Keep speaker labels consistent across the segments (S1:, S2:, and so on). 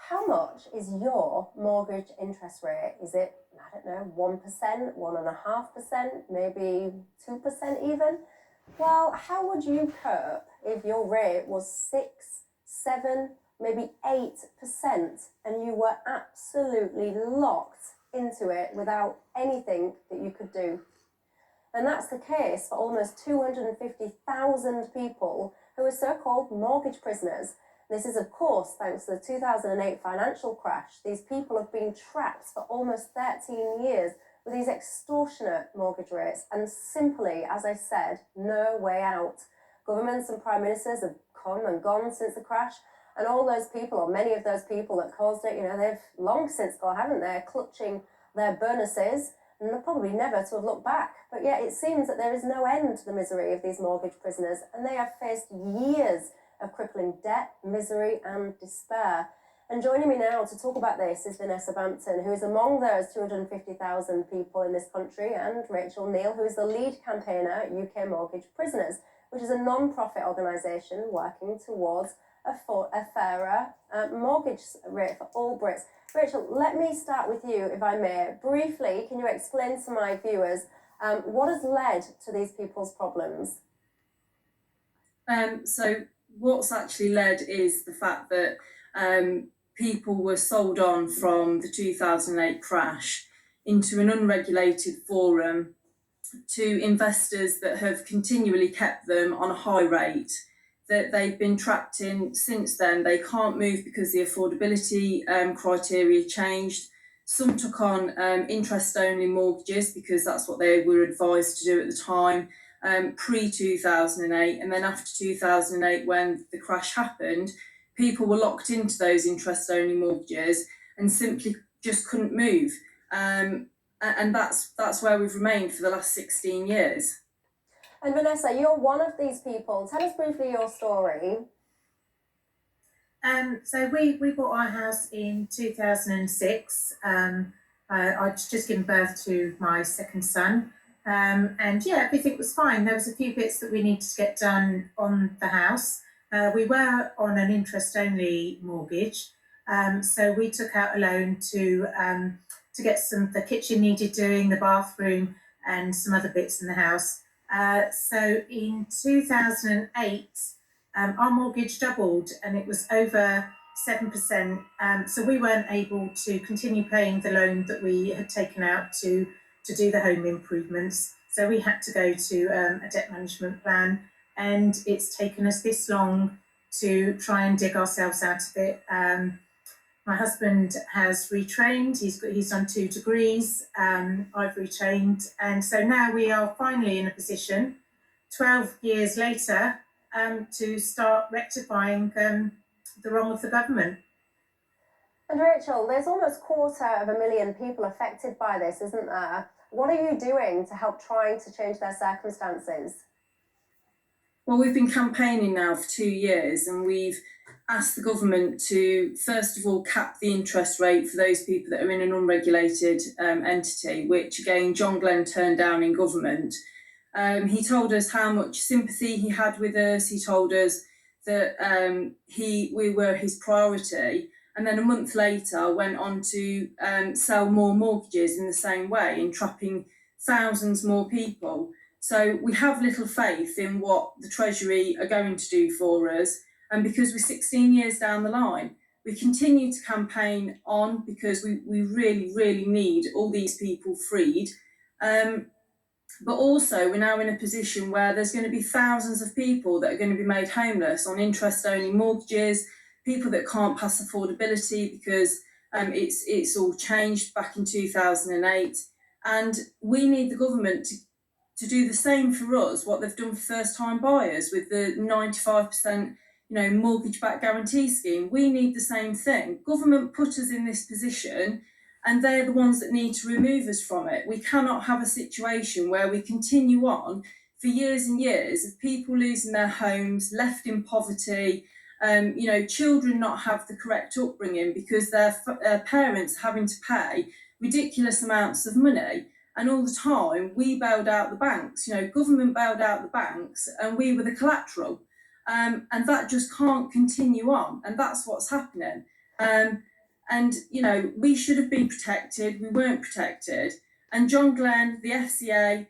S1: How much is your mortgage interest rate? Is it, I don't know, 1%, 1.5%, maybe 2% even? Well, how would you cope if your rate was 6, 7, maybe 8% and you were absolutely locked into it without anything that you could do? And that's the case for almost 250,000 people who are so-called mortgage prisoners. This is, of course, thanks to the 2008 financial crash. These people have been trapped for almost 13 years with these extortionate mortgage rates and simply, as I said, no way out. Governments and prime ministers have come and gone since the crash, and all those people, or many of those people that caused it, they've long since gone, haven't they, clutching their bonuses, and they're probably never to have looked back. But yet it seems that there is no end to the misery of these mortgage prisoners, and they have faced years of crippling debt, misery and despair. And joining me now to talk about this is Vanessa, who is among those 250,000 people in this country, and Rachel Neale, who is the lead campaigner at UK Mortgage Prisoners, which is a non-profit organisation working towards a fairer mortgage rate for all Brits. Rachel, let me start with you, if I may. Briefly, can you explain to my viewers what has led to these people's problems?
S2: So what's actually led is the fact that people were sold on from the 2008 crash into an unregulated forum to investors that have continually kept them on a high rate that they've been trapped in since then. They can't move because the affordability criteria changed. Some took on interest-only mortgages because that's what they were advised to do at the time, pre-2008. And then after 2008, when the crash happened, people were locked into those interest-only mortgages and simply just couldn't move. And that's where we've remained for the last 16 years.
S1: And Vanessa, you're one of these people. Tell us briefly your story.
S3: So we bought our house in 2006. I'd just given birth to my second son. And yeah, everything was fine. There was a few bits that we needed to get done on the house. We were on an interest-only mortgage. So we took out a loan to get the kitchen needed doing, the bathroom, and some other bits in the house. So in 2008, our mortgage doubled and it was over 7%. So we weren't able to continue paying the loan that we had taken out to do the home improvements. So we had to go to a debt management plan, and it's taken us this long to try and dig ourselves out of it. My husband has retrained, he's done 2 degrees, I've retrained, and so now we are finally in a position, 12 years later, to start rectifying the wrong of the government.
S1: And Rachel, there's almost 250,000 people affected by this, isn't there? What are you doing to help trying to change their circumstances?
S2: Well, we've been campaigning now for 2 years, and we've asked the government to, first of all, cap the interest rate for those people that are in an unregulated entity, which, again, John Glenn turned down in government. He told us how much sympathy he had with us. He told us that we were his priority. And then a month later went on to sell more mortgages in the same way, entrapping thousands more people. So we have little faith in what the Treasury are going to do for us. And because we're 16 years down the line, we continue to campaign on because we really, really need all these people freed. But also we're now in a position where there's going to be thousands of people that are going to be made homeless on interest-only mortgages, people that can't pass affordability because it's all changed back in 2008. And we need the government to do the same for us, what they've done for first-time buyers with the 95% mortgage-backed guarantee scheme. We need the same thing. Government put us in this position, and they're the ones that need to remove us from it. We cannot have a situation where we continue on for years and years of people losing their homes, left in poverty, children not have the correct upbringing because their parents having to pay ridiculous amounts of money. And all the time we bailed out the banks, government bailed out the banks and we were the collateral. And that just can't continue on. And that's what's happening. And, we should have been protected. We weren't protected. And John Glenn, the FCA,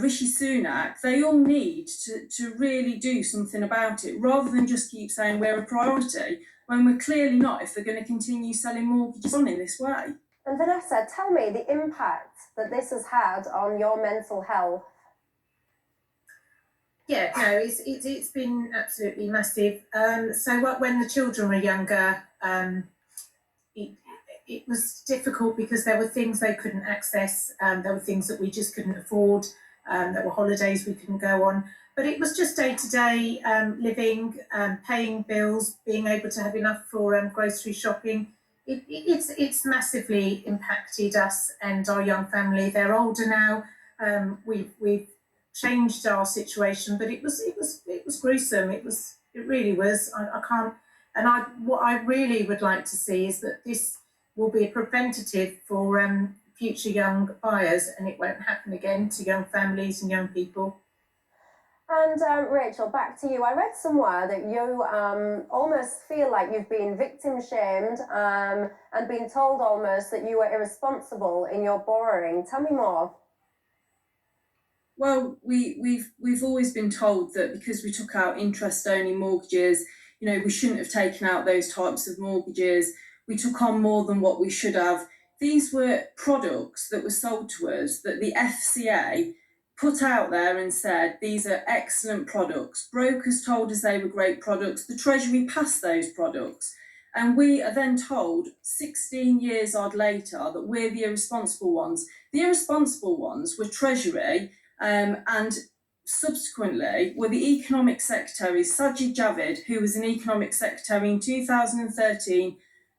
S2: Rishi Sunak, they all need to really do something about it, rather than just keep saying we're a priority, when we're clearly not, if they're going to continue selling mortgages on in this way.
S1: And Vanessa, tell me the impact that this has had on your mental health.
S3: Yeah, no, it's been absolutely massive. So when the children were younger, it was difficult because there were things they couldn't access. There were things that we just couldn't afford. There were holidays we couldn't go on. But it was just day-to-day living, paying bills, being able to have enough for grocery shopping. It's massively impacted us and our young family. They're older now. We've changed our situation, but it was gruesome. It really was. I can't. And what I really would like to see is that this will be a preventative for future young buyers, and it won't happen again to young families and young people.
S1: And Rachel, back to you. I read somewhere that you almost feel like you've been victim shamed and been told almost that you were irresponsible in your borrowing. Tell me more.
S2: Well, we've always been told that because we took out interest-only mortgages, we shouldn't have taken out those types of mortgages. We took on more than what we should have. These were products that were sold to us that the FCA put out there and said, these are excellent products. Brokers told us they were great products. The Treasury passed those products. And we are then told 16 years odd later that we're the irresponsible ones. The irresponsible ones were Treasury and subsequently were the Economic Secretary, Sajid Javid, who was an Economic Secretary in 2013,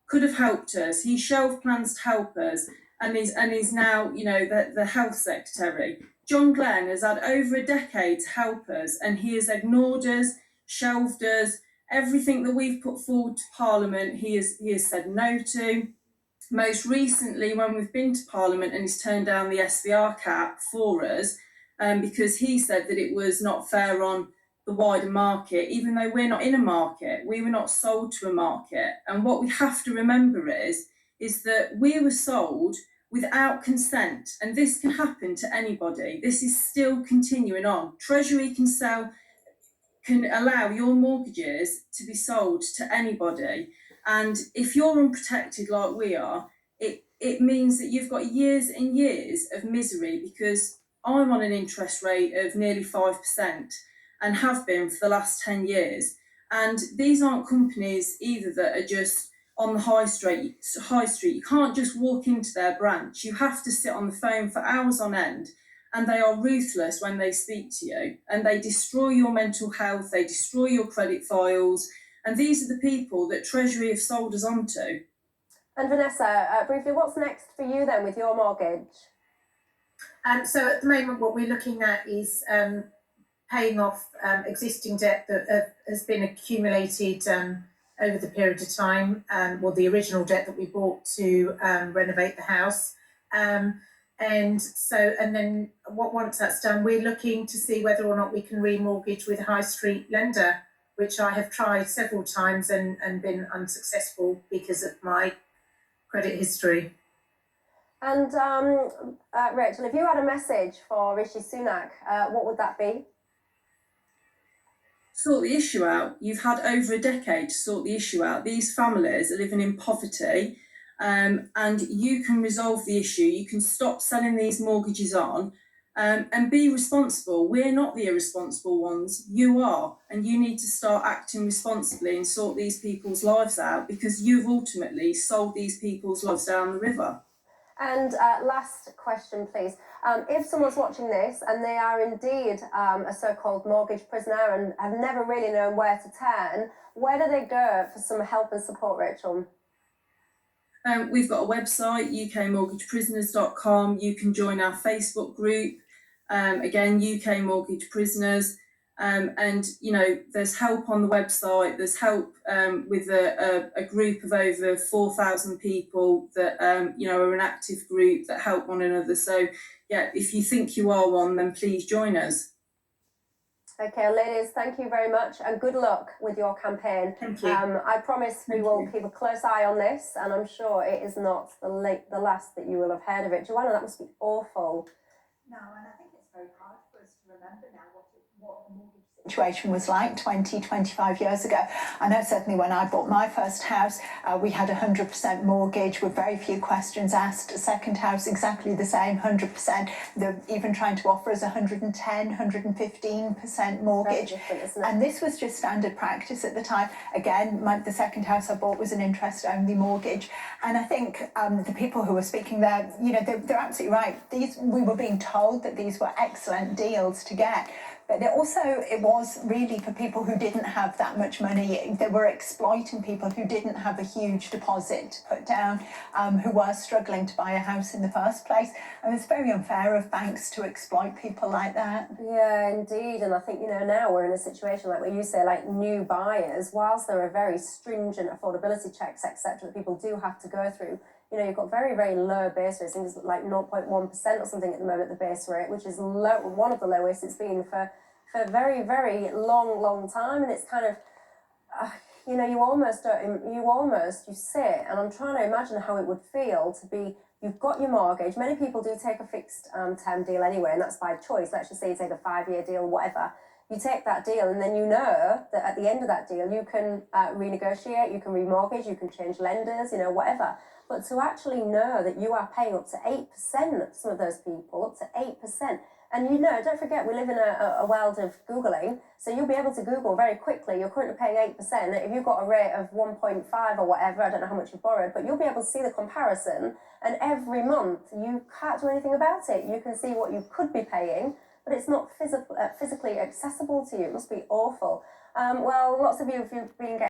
S2: could have helped us. He shelved plans to help us and is now, the Health Secretary. John Glenn has had over a decade to help us, and he has ignored us, shelved us. Everything that we've put forward to Parliament, he has said no to. Most recently, when we've been to Parliament and he's turned down the SVR cap for us, because he said that it was not fair on the wider market, even though we're not in a market. We were not sold to a market. And what we have to remember is that we were sold without consent, and this can happen to anybody. This is still continuing on. Treasury can allow your mortgages to be sold to anybody, and if you're unprotected like we are, it means that you've got years and years of misery, because I'm on an interest rate of nearly 5% and have been for the last 10 years. And these aren't companies either that are just on the high street. You can't just walk into their branch. You have to sit on the phone for hours on end, and they are ruthless when they speak to you, and they destroy your mental health, they destroy your credit files, and these are the people that Treasury have sold us onto.
S1: And Vanessa, briefly, what's next for you then with your mortgage?
S3: So at the moment, what we're looking at is paying off existing debt that has been accumulated over the period of time, the original debt that we bought to renovate the house. And then once that's done, we're looking to see whether or not we can remortgage with a high street lender, which I have tried several times and been unsuccessful because of my credit history.
S1: And Rachel, if you had a message for Rishi Sunak, what would that be?
S2: Sort the issue out. You've had over a decade to sort the issue out. These families are living in poverty, and you can resolve the issue. You can stop selling these mortgages on and be responsible. We're not the irresponsible ones. You are, and you need to start acting responsibly and sort these people's lives out, because you've ultimately sold these people's lives down the river.
S1: And last question, please. If someone's watching this and they are indeed a so-called mortgage prisoner and have never really known where to turn, where do they go for some help and support, Rachel?
S2: We've got a website, ukmortgageprisoners.com. You can join our Facebook group, again, UK Mortgage Prisoners. And, there's help on the website. There's help with a group of over 4,000 people that, are an active group that help one another. So, yeah, if you think you are one, then please join us.
S1: Okay, ladies, thank you very much and good luck with your campaign.
S2: Thank you.
S1: I promise we
S2: Thank
S1: will
S2: you.
S1: keep a close eye on this, and I'm sure it is not the last that you will have heard of it. Joanna, that must be awful.
S4: No, and I think it's very hard for us to remember now what the mortgage situation was like 25 years ago. I know certainly when I bought my first house, we had 100% mortgage with very few questions asked. Second house, exactly the same, 100%. They're even trying to offer us 110, 115% mortgage. And this was just standard practice at the time. Again, the second house I bought was an interest-only mortgage. And I think the people who were speaking there, you know, they're absolutely right. We were being told that these were excellent deals to get. But it was really for people who didn't have that much money. They were exploiting people who didn't have a huge deposit to put down, who were struggling to buy a house in the first place. And it's very unfair of banks to exploit people like that.
S1: Yeah, indeed. And I think, you know, now we're in a situation like what you say, like new buyers, whilst there are very stringent affordability checks, etc., that people do have to go through. You know, you've got very, very low base rates. I think it's like 0.1% or something at the moment, the base rate, which is low, one of the lowest it's been for a very, very long time. And it's kind of, you know, you sit, and I'm trying to imagine how it would feel to be, you've got your mortgage. Many people do take a fixed term deal anyway, and that's by choice. Let's just say you take a 5-year deal, whatever. You take that deal, and then you know that at the end of that deal, you can renegotiate, you can remortgage, you can change lenders, you know, whatever. But to actually know that you are paying up to 8%, some of those people, up to 8%. And you know, don't forget, we live in a world of Googling, so you'll be able to Google very quickly. You're currently paying 8%. If you've got a rate of 1.5 or whatever, I don't know how much you've borrowed, but you'll be able to see the comparison. And every month, you can't do anything about it. You can see what you could be paying, but it's not physically accessible to you. It must be awful. Well, lots of you, if you've been getting